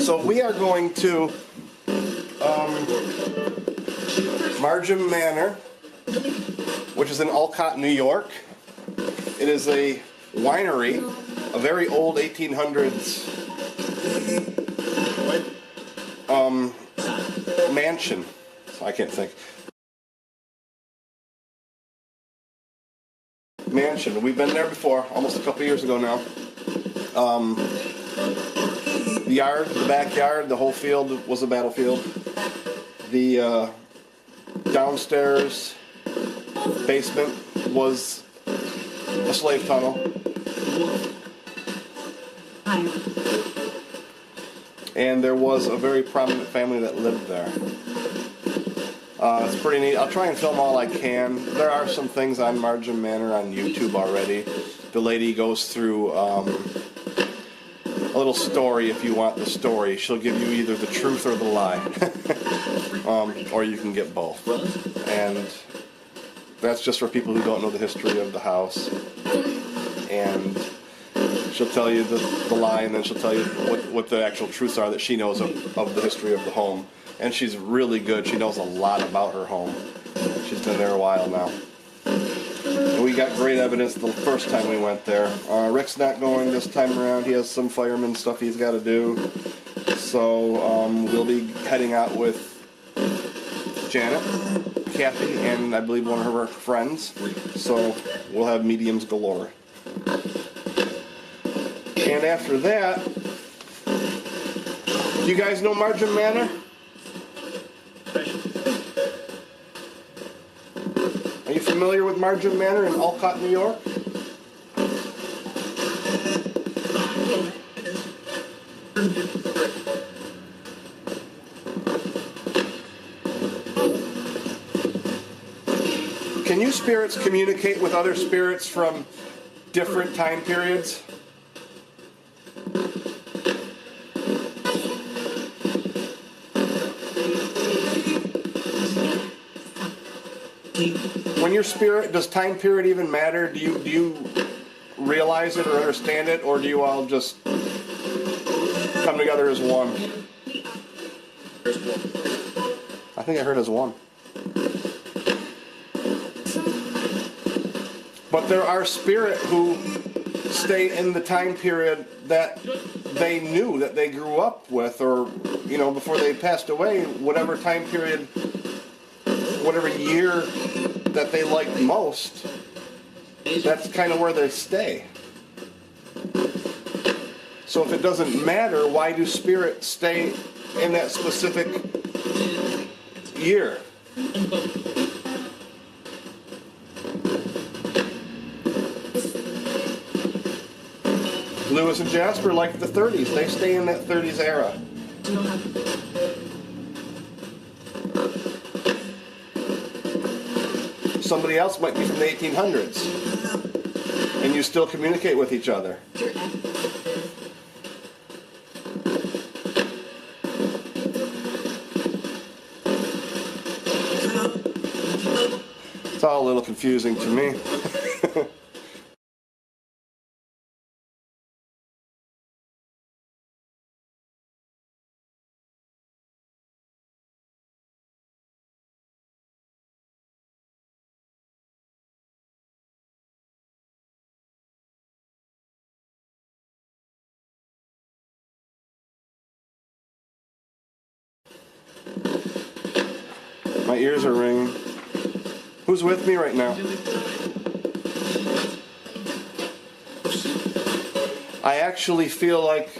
So we are going to Margam Manor, which is in Olcott, New York. It is a winery, a very old 1800s mansion. I can't think. Mansion. We've been there before, almost a couple years ago now. The yard, the backyard, the whole field was a battlefield. The downstairs basement was a slave tunnel. And there was a very prominent family that lived there. It's pretty neat. I'll try and film all I can. There are some things on Margam Manor on YouTube already. The lady goes through a little story if you want the story. She'll give you either the truth or the lie. Or you can get both. And that's just for people who don't know the history of the house. And she'll tell you the lie, and then she'll tell you what the actual truths are that she knows of the history of the home. And she's really good. She knows a lot about her home. She's been there a while now. And we got great evidence the first time we went there. Rick's not going this time around. He has some fireman stuff he's got to do. So we'll be heading out with Janet, Kathy, and I believe one of her friends. So we'll have mediums galore. And after that, do you guys know Margam Manor? Are you familiar with Margam Manor in Olcott, New York? Can you spirits communicate with other spirits from different time periods? When your spirit, does time period even matter? Do you realize it or understand it, or do you all just come together as one? I think I heard as one. But there are spirits who stay in the time period that they knew, that they grew up with, or, you know, before they passed away, whatever time period, whatever year that they liked most, that's kind of where they stay. So if it doesn't matter, why do spirits stay in that specific year? Lewis and Jasper like the 30s. They stay in that 30s era. Somebody else might be from the 1800s. And you still communicate with each other. It's all a little confusing to me. My ears are ringing. Who's with me right now? I actually feel like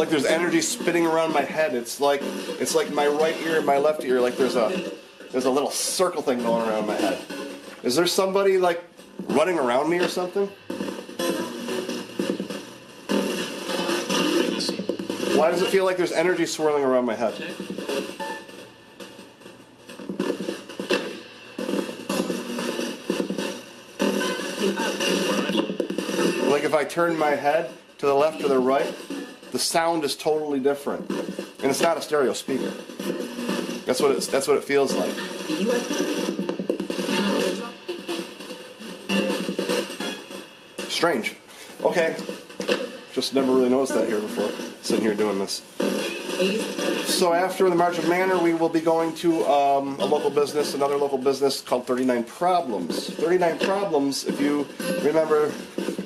there's energy spinning around my head. It's like my right ear and my left ear, like there's a little circle thing going around my head. Is there somebody like running around me or something? Why does it feel like there's energy swirling around my head? Like if I turn my head to the left or the right, the sound is totally different. And it's not a stereo speaker. That's what it feels like. Strange. Okay. Just never really noticed that here before. sitting here doing this. So after the March of Manor, we will be going to a local business, another local business called 39 Problems. 39 Problems, if you remember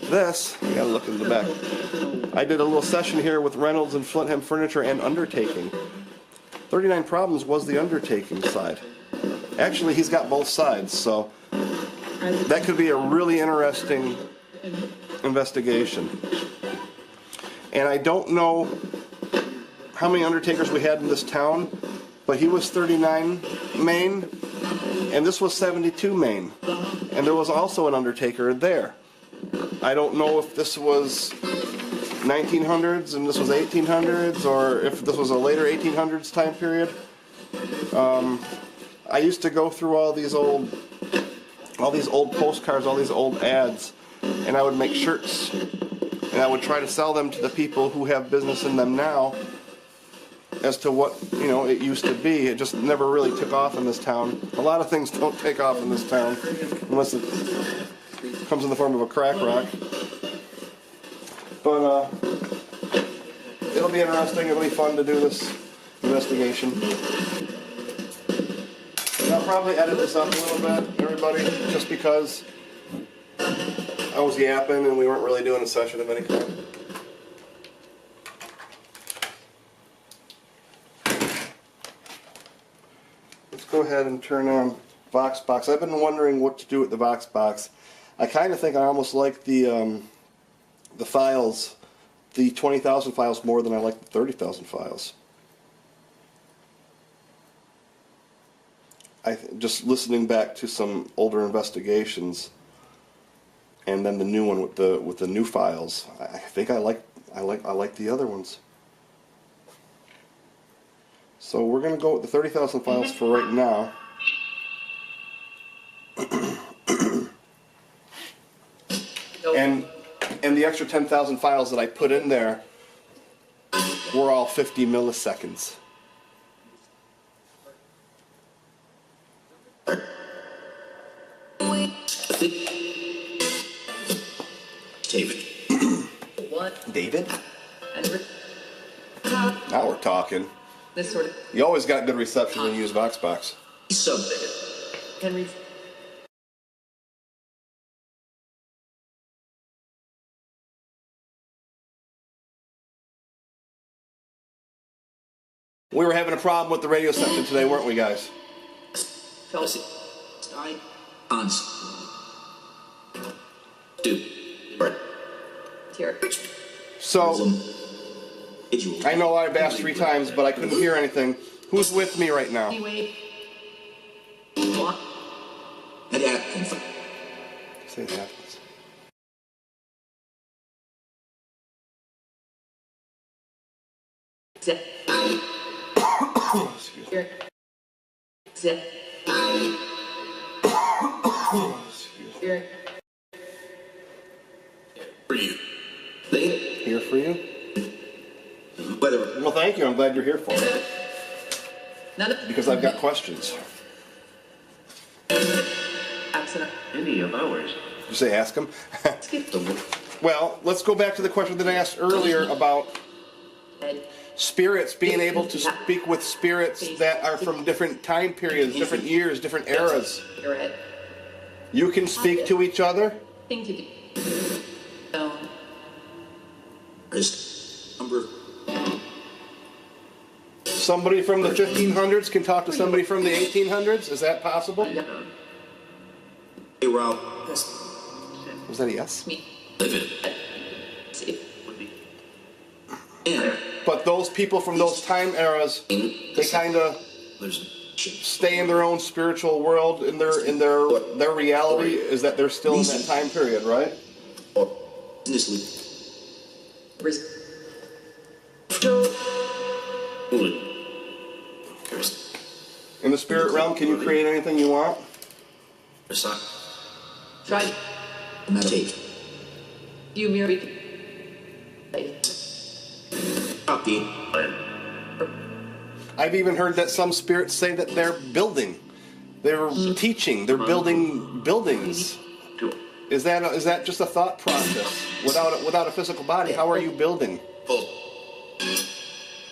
this, you gotta look in the back. I did a little session here with Reynolds and Flintham Furniture and Undertaking. 39 Problems was the undertaking side. Actually, he's got both sides, so that could be a really interesting investigation. And I don't know how many undertakers we had in this town, but he was 39 Main, and this was 72 Main. And there was also an undertaker there. I don't know if this was 1900s and this was 1800s, or if this was a later 1800s time period. I used to go through all these old postcards, all these old ads, and I would make shirts, and I would try to sell them to the people who have business in them now as to what, you know, it used to be. It just never really took off in this town. A lot of things don't take off in this town unless it comes in the form of a crack rock. But it'll be interesting. It'll be fun to do this investigation. And I'll probably edit this up a little bit, everybody, just because I was yapping and we weren't really doing a session of any kind. Let's go ahead and turn on VoxBox. I've been wondering what to do with the VoxBox. I kind of think I almost like the files, the 20,000 files, more than I like the 30,000 files. Just listening back to some older investigations, and then the new one with the new files, I think I like the other ones. So we're gonna go with the 30,000 files for right now. And the extra 10,000 files that I put in there were all 50 milliseconds. David. What? David? Now we're talking. This sort of You always got good reception when you use VoxBox. So, Henry. We were having a problem with the radio section today, weren't we, guys? Stein, Hans, Dude, Here. So, I know I've asked 3 times, but I couldn't hear anything. Who's with me right now? Anyway. and Atkins. Say it happens. Zip. Excuse me. Here. Zip. Here. For you. They, Here for you? whether Well, thank you. I'm glad you're here for me. None of Because I've got questions. accident. Any of ours. Did you say ask them? Skip. Well, let's go back to the question that I asked earlier about spirits, being able to speak with spirits that are from different time periods, different years, different eras. You're right. You can speak to each other? Thing to do. So, there's number Somebody from the 1500s can talk to somebody from the 1800s? Is that possible? a route. Was that a yes? me. Live it. See. And But those people from those time eras, they kind of there's stay in their own spiritual world, in their reality is that they're still in that time period, right? or business Risk. In the spirit realm, can you create anything you want? Try. meditate. You merely. Copy. I've even heard that some spirits say that they're building, they're teaching, they're building buildings. Is that just a thought process without a physical body? How are you building? Full.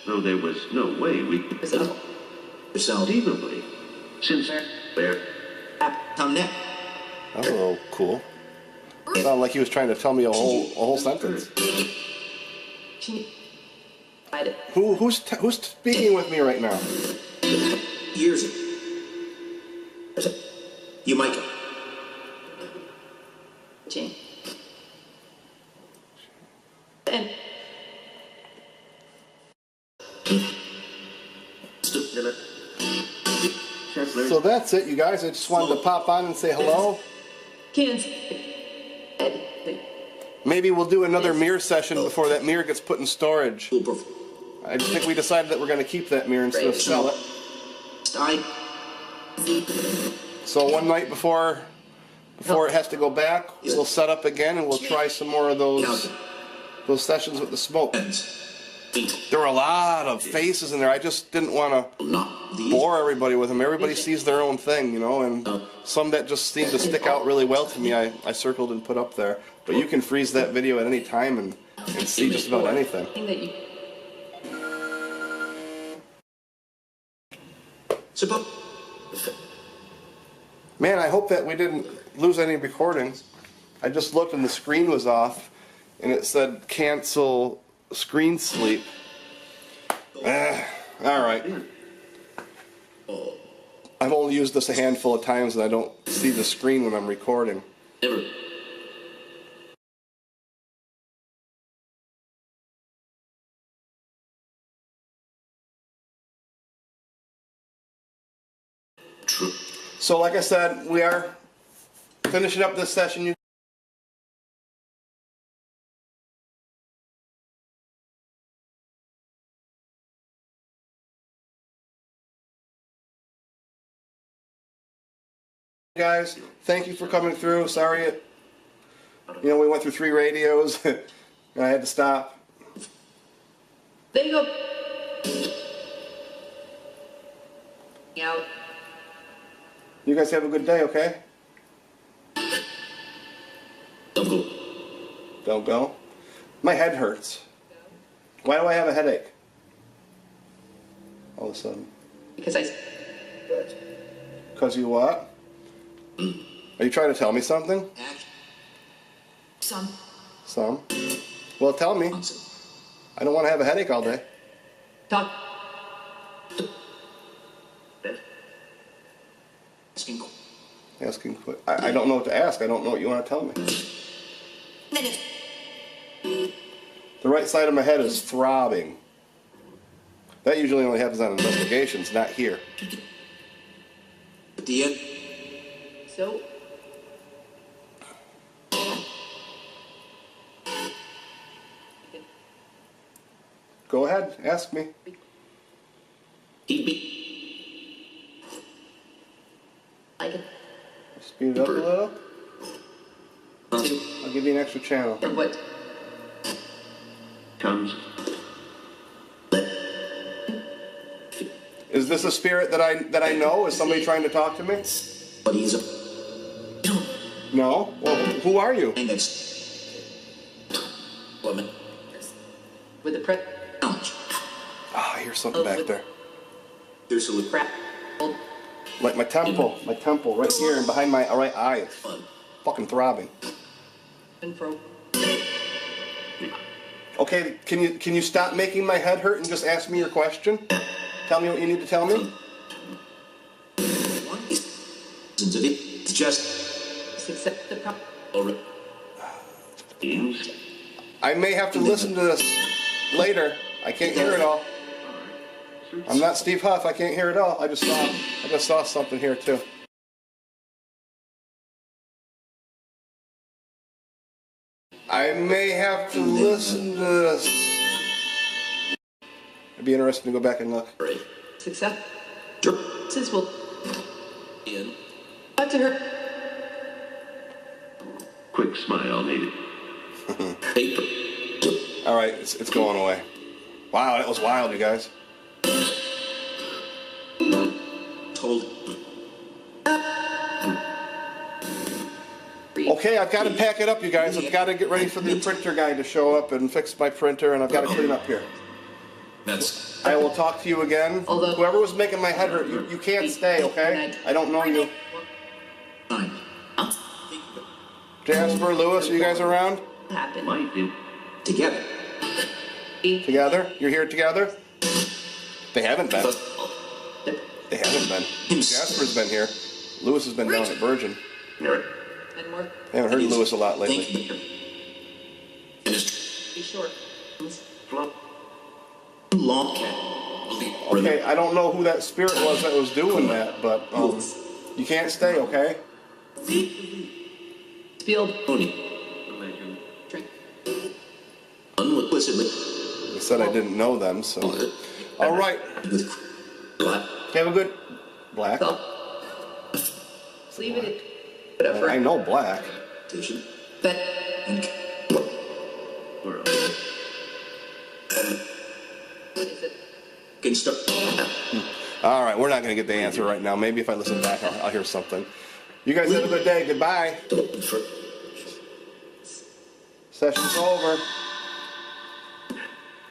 Though there was no way we could Result. Yourself. conceivably, since there Come next. That was a little cool. Sounded like he was trying to tell me a whole sentence. She. Hide it. Who's speaking with me right now? Years ago. You might. Jane. And So that's it, you guys. I just wanted to pop on and say hello. cans. Maybe we'll do another mirror session before that mirror gets put in storage. I just think we decided that we're going to keep that mirror instead of sell it. So one night before it has to go back, we'll set up again and we'll try some more of those sessions with the smoke. There were a lot of faces in there. I just didn't want to bore everybody with them. Everybody sees their own thing, you know, and some that just seemed to stick out really well to me, I circled and put up there. But you can freeze that video at any time and see just about anything. That you. Suppose. Man, I hope that we didn't lose any recordings. I just looked and the screen was off, and it said cancel screen sleep. All right. I've only used this a handful of times, and I don't see the screen when I'm recording. Never. True. So, like I said, we are finishing up this session. Guys, thank you for coming through. Sorry, we went through 3 radios. And I had to stop. There you go. Out. You guys have a good day, okay? Don't go. Don't go. My head hurts. Why do I have a headache? All of a sudden. Because I. Because you what? Are you trying to tell me something? Some. Some? Well, tell me. I don't want to have a headache all day. Talk. Asking. I don't know what to ask. I don't know what you want to tell me. The right side of my head is throbbing. That usually only happens on investigations, not here. At the end. So. Go ahead, ask me. He'd be. Like it. Speed it up a little. I'll give you an extra channel. Or what? comes. Is this a spirit that I know? Is somebody trying to talk to me? But he's a No? Well, who are you? thing that's woman. With the prep. Knowledge. Oh, I hear something back there. There's a Crap. Old. Like my temple, right here and behind my right eye. It's fucking throbbing. And fro. Okay, can you stop making my head hurt and just ask me your question? Tell me what you need to tell me. It's just Accept the prop. already. I may have to listen to this later. I can't hear it all. I'm not Steve Huff. I can't hear it all. I just saw something here too. I may have to listen to this. It'd be interesting to go back and look. Success. Sure. This will. In. Talk to her. Quick smile needed. Paper. All right, it's going away. Wow, that was wild, you guys. Told. Okay, I've got to pack it up, you guys. I've got to get ready for the printer guy to show up and fix my printer, and I've got to clean up here. That's I will talk to you again. Although- Whoever was making my head hurt, you can't stay, okay? I don't know you. fine. Jasper, Lewis, are you guys around? Happen. Might be. Together. Together? You're here together? They haven't been. They haven't been. Jasper's been here. Lewis has been down at Virgin. And more. I haven't heard Lewis a lot lately. Thank you. And it's Be short. Flop. long. Okay, I don't know who that spirit was that was doing that, but you can't stay, okay? Spiel. Pony. Imagine. Drink. Unwittingly. I said I didn't know them, so. All right. With black. Have a good black. So. Leave it at whatever. I know black. Station. But And World. is it? can start. All right, we're not going to get the answer right now. Maybe if I listen back, I'll hear something. You guys have a good day. Goodbye. For Session's over.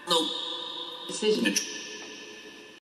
no Decision.